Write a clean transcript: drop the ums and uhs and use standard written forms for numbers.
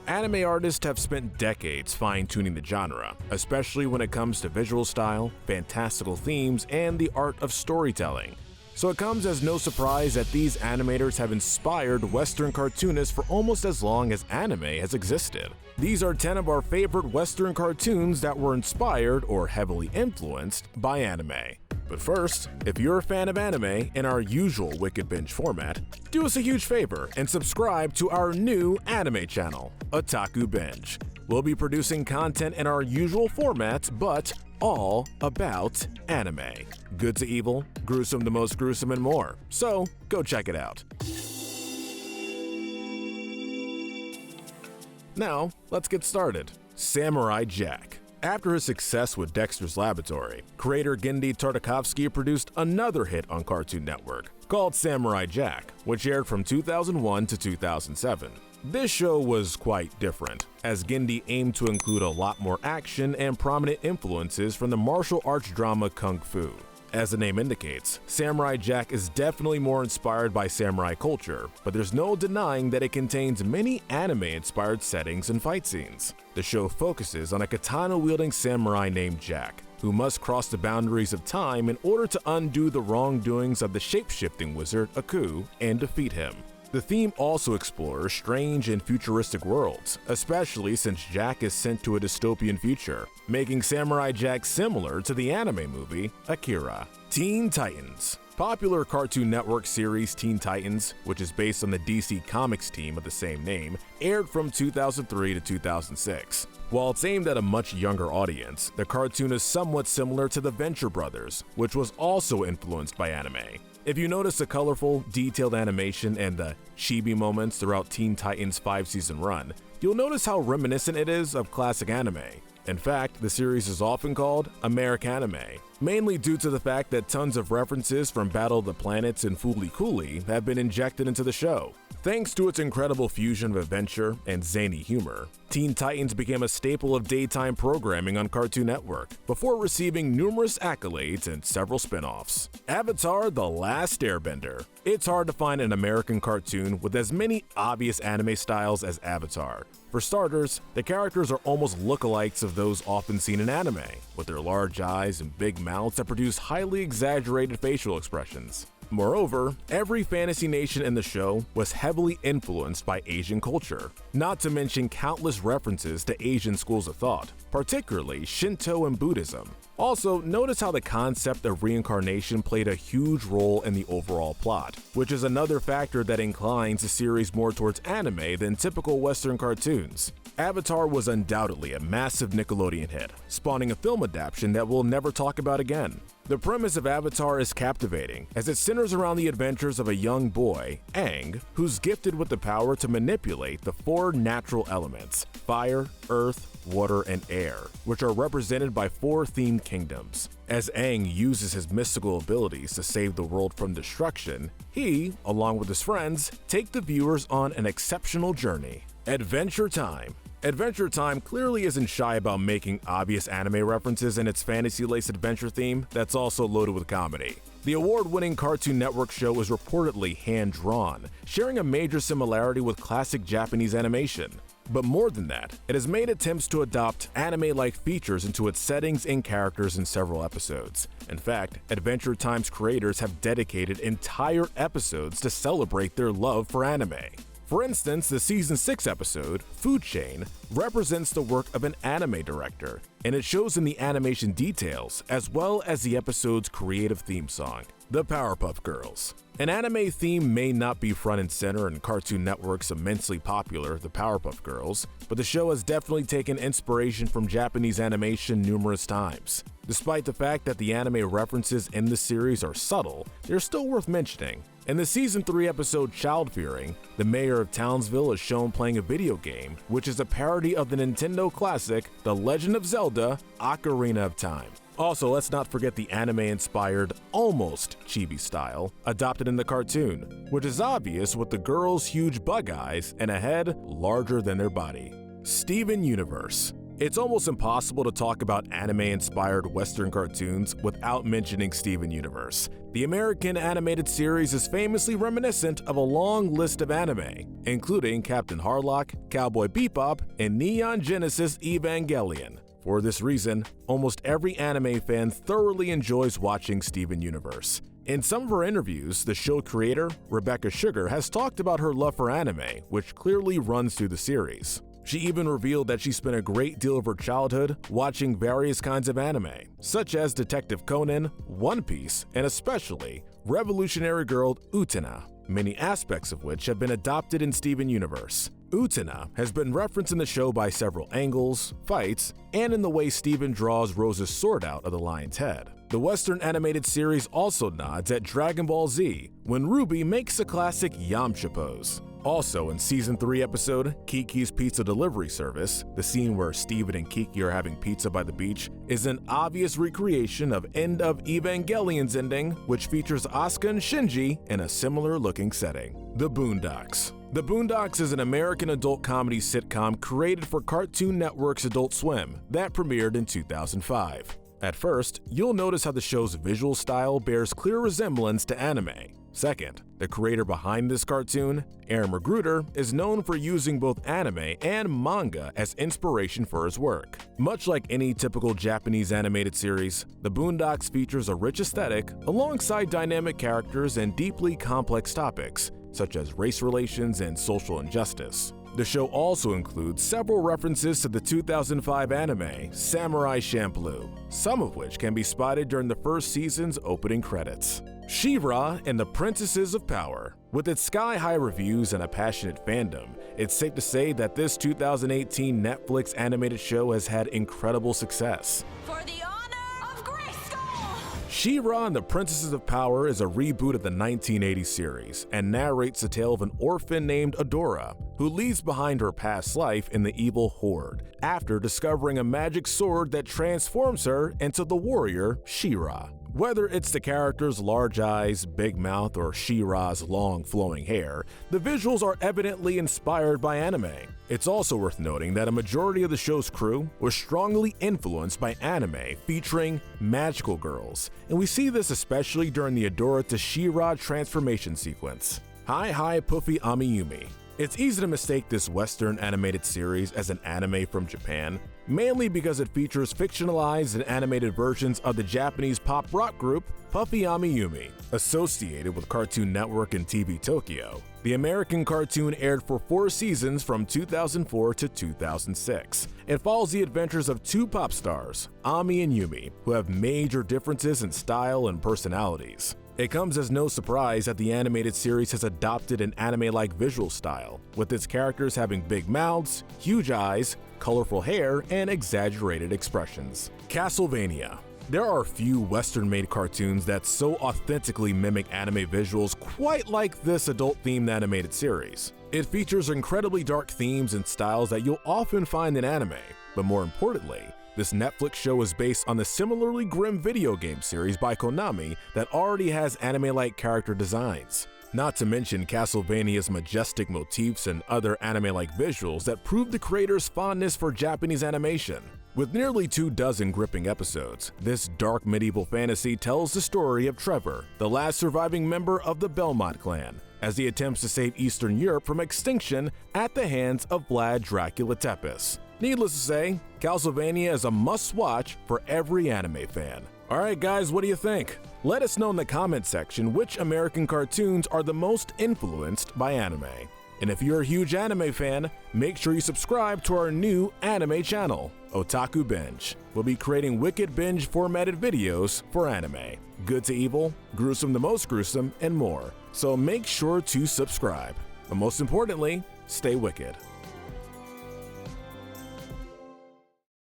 Anime artists have spent decades fine-tuning the genre, especially when it comes to visual style, fantastical themes, and the art of storytelling. So it comes as no surprise that these animators have inspired Western cartoonists for almost as long as anime has existed. These are 10 of our favorite Western cartoons that were inspired or heavily influenced by anime. But first, if you're a fan of anime in our usual Wicked Binge format, do us a huge favor and subscribe to our new anime channel, Otaku Binge. We'll be producing content in our usual formats, but all about anime. Good to evil, gruesome to most gruesome, and more. So, go check it out. Now, let's get started. Samurai Jack. After his success with Dexter's Laboratory, creator Genndy Tartakovsky produced another hit on Cartoon Network called Samurai Jack, which aired from 2001 to 2007. This show was quite different, as Genndy aimed to include a lot more action and prominent influences from the martial arts drama Kung Fu. As the name indicates, Samurai Jack is definitely more inspired by samurai culture, but there's no denying that it contains many anime-inspired settings and fight scenes. The show focuses on a katana-wielding samurai named Jack, who must cross the boundaries of time in order to undo the wrongdoings of the shape-shifting wizard Aku and defeat him. The theme also explores strange and futuristic worlds, especially since Jack is sent to a dystopian future, making Samurai Jack similar to the anime movie Akira. Teen Titans. Popular Cartoon Network series Teen Titans, which is based on the DC Comics team of the same name, aired from 2003 to 2006. While it's aimed at a much younger audience, the cartoon is somewhat similar to the Venture Brothers, which was also influenced by anime. If you notice the colorful, detailed animation and the chibi moments throughout Teen Titans' 5-season run, you'll notice how reminiscent it is of classic anime. In fact, the series is often called Americanime, mainly due to the fact that tons of references from Battle of the Planets and Fooly Cooly have been injected into the show. Thanks to its incredible fusion of adventure and zany humor, Teen Titans became a staple of daytime programming on Cartoon Network, before receiving numerous accolades and several spin-offs. Avatar: The Last Airbender. It's hard to find an American cartoon with as many obvious anime styles as Avatar. For starters, the characters are almost lookalikes of those often seen in anime, with their large eyes and big mouths that produce highly exaggerated facial expressions. Moreover, every fantasy nation in the show was heavily influenced by Asian culture, not to mention countless references to Asian schools of thought, particularly Shinto and Buddhism. Also, notice how the concept of reincarnation played a huge role in the overall plot, which is another factor that inclines the series more towards anime than typical Western cartoons. Avatar was undoubtedly a massive Nickelodeon hit, spawning a film adaptation that we'll never talk about again. The premise of Avatar is captivating, as it centers around the adventures of a young boy, Aang, who's gifted with the power to manipulate the 4 natural elements: fire, earth, water, and air, which are represented by 4 themed kingdoms. As Aang uses his mystical abilities to save the world from destruction, he, along with his friends, take the viewers on an exceptional journey. Adventure Time. Adventure Time clearly isn't shy about making obvious anime references in its fantasy-laced adventure theme that's also loaded with comedy. The award-winning Cartoon Network show is reportedly hand-drawn, sharing a major similarity with classic Japanese animation. But more than that, it has made attempts to adopt anime-like features into its settings and characters in several episodes. In fact, Adventure Time's creators have dedicated entire episodes to celebrate their love for anime. For instance, the Season 6 episode, Food Chain, represents the work of an anime director, and it shows in the animation details as well as the episode's creative theme song, The Powerpuff Girls. An anime theme may not be front and center in Cartoon Network's immensely popular The Powerpuff Girls, but the show has definitely taken inspiration from Japanese animation numerous times. Despite the fact that the anime references in the series are subtle, they're still worth mentioning. In the Season 3 episode Child Fearing, the mayor of Townsville is shown playing a video game, which is a parody of the Nintendo classic The Legend of Zelda: Ocarina of Time. Also, let's not forget the anime-inspired, almost chibi style, adopted in the cartoon, which is obvious with the girls' huge bug eyes and a head larger than their body. Steven Universe. It's almost impossible to talk about anime-inspired Western cartoons without mentioning Steven Universe. The American animated series is famously reminiscent of a long list of anime, including Captain Harlock, Cowboy Bebop, and Neon Genesis Evangelion. For this reason, almost every anime fan thoroughly enjoys watching Steven Universe. In some of her interviews, the show creator, Rebecca Sugar, has talked about her love for anime, which clearly runs through the series. She even revealed that she spent a great deal of her childhood watching various kinds of anime, such as Detective Conan, One Piece, and especially Revolutionary Girl Utena, many aspects of which have been adopted in Steven Universe. Utena has been referenced in the show by several angles, fights, and in the way Steven draws Rose's sword out of the lion's head. The Western animated series also nods at Dragon Ball Z when Ruby makes a classic Yamcha pose. Also, in Season 3 episode, Kiki's Pizza Delivery Service, the scene where Steven and Kiki are having pizza by the beach, is an obvious recreation of End of Evangelion's ending, which features Asuka and Shinji in a similar-looking setting. The Boondocks. The Boondocks is an American adult comedy sitcom created for Cartoon Network's Adult Swim that premiered in 2005. At first, you'll notice how the show's visual style bears clear resemblance to anime. Second, the creator behind this cartoon, Aaron Magruder, is known for using both anime and manga as inspiration for his work. Much like any typical Japanese animated series, The Boondocks features a rich aesthetic alongside dynamic characters and deeply complex topics, such as race relations and social injustice. The show also includes several references to the 2005 anime Samurai Champloo, some of which can be spotted during the first season's opening credits. She-Ra and the Princesses of Power. With its sky-high reviews and a passionate fandom, it's safe to say that this 2018 Netflix animated show has had incredible success. For the honor of Grayskull! She-Ra and the Princesses of Power is a reboot of the 1980 series and narrates the tale of an orphan named Adora, who leaves behind her past life in the evil Horde after discovering a magic sword that transforms her into the warrior She-Ra. Whether it's the character's large eyes, big mouth, or She-Ra's long flowing hair, the visuals are evidently inspired by anime. It's also worth noting that a majority of the show's crew was strongly influenced by anime featuring magical girls, and we see this especially during the Adora to She-Ra transformation sequence. Hi Puffy Amiyumi. It's easy to mistake this Western animated series as an anime from Japan, mainly because it features fictionalized and animated versions of the Japanese pop rock group Puffy Amiyumi. Associated with Cartoon Network and TV Tokyo, the American cartoon aired for 4 seasons from 2004 to 2006. It follows the adventures of 2 pop stars, Ami and Yumi, who have major differences in style and personalities. It comes as no surprise that the animated series has adopted an anime-like visual style, with its characters having big mouths, huge eyes, colorful hair, and exaggerated expressions. Castlevania. There are few Western-made cartoons that so authentically mimic anime visuals quite like this adult-themed animated series. It features incredibly dark themes and styles that you'll often find in anime, but more importantly, this Netflix show is based on the similarly grim video game series by Konami that already has anime-like character designs. Not to mention Castlevania's majestic motifs and other anime-like visuals that prove the creator's fondness for Japanese animation. With nearly 24 gripping episodes, this dark medieval fantasy tells the story of Trevor, the last surviving member of the Belmont clan, as he attempts to save Eastern Europe from extinction at the hands of Vlad Dracula Tepes. Needless to say, Castlevania is a must-watch for every anime fan. Alright guys, what do you think? Let us know in the comment section which American cartoons are the most influenced by anime. And if you're a huge anime fan, make sure you subscribe to our new anime channel, Otaku Binge. We'll be creating Wicked Binge formatted videos for anime, good to evil, gruesome to most gruesome, and more. So make sure to subscribe. But most importantly, stay wicked.